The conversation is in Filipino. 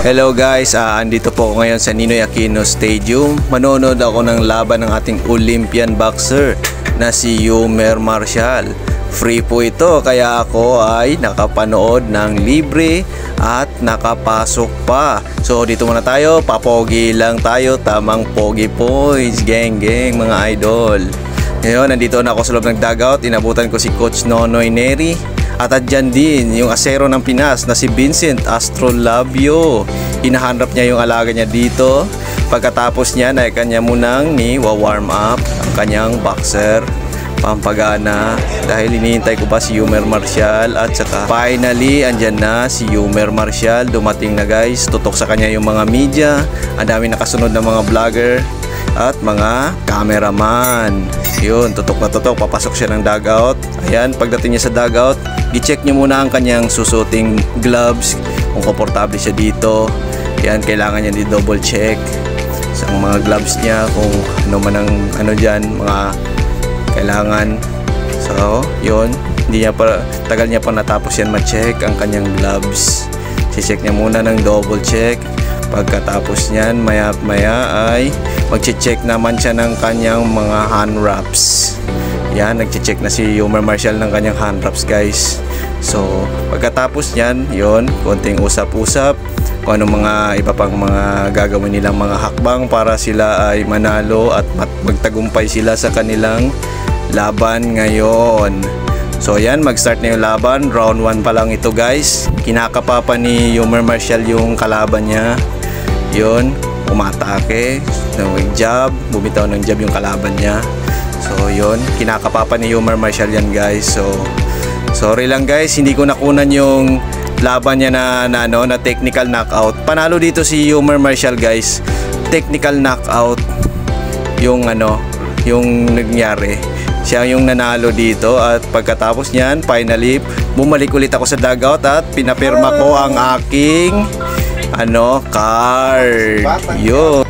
Hello guys, andito po ako ngayon sa Ninoy Aquino Stadium. Manonood ako ng laban ng ating Olympian boxer na si Yumer Marcial. Free po ito kaya ako ay nakapanood ng libre at nakapasok pa. So dito muna tayo, papogi lang tayo, tamang pogi points, gang mga idol. Ngayon, nandito na ako sa loob ng dugout. Inabutan ko si Coach Nonoy Neri. At dyan din yung asero ng Pinas na si Vincent Astrolabio. Hinahanap niya yung alaga niya dito. Pagkatapos niya ay kanya munang warm up ang kanyang boxer pampagana. Dahil hinihintay ko pa si Yumer Marcial. At saka finally andyan na si Yumer Marcial. Dumating na guys. Tutok sa kanya yung mga media. Ang dami nakasunod na mga vlogger at mga cameraman. Yun, tutok na tutok. Papasok siya ng dugout. Ayan, pagdating niya sa dugout, i-check niyo muna ang kanyang susuting gloves, kung komportable siya dito. Yan, kailangan niya di-double check sa mga gloves niya, kung ano man ang dyan, mga kailangan. So, yun, tagal niya pa natapos yan ma-check ang kanyang gloves. I-check niya muna ng double check. Pagkatapos niyan, maya ay mag-check naman siya ng kanyang mga hand wraps. Yan, nag-check na si Yumer Marcial ng kanyang hand wraps guys. So, pagkatapos niyan, yon, konting usap-usap kung ano mga iba pang mga gagawin nilang mga hakbang para sila ay manalo at magtagumpay sila sa kanilang laban ngayon. So yan, mag-start na yung laban. Round 1 pa lang ito guys. Kinakapa ni Yumer Marcial yung kalaban niya. Yun, umatake, nag-jab, bumitaw ng jab yung kalaban niya. So yun, kinakapa ni Yumer Marcial yan guys. So sorry lang guys, hindi ko nakunan yung laban niya na technical knockout. Panalo dito si Yumer Marcial guys. Technical knockout yung yung nangyari. Siya yung nanalo dito at pagkatapos niyan, finally bumalik ulit ako sa dugout at pinapirma ko ang aking card. Yun.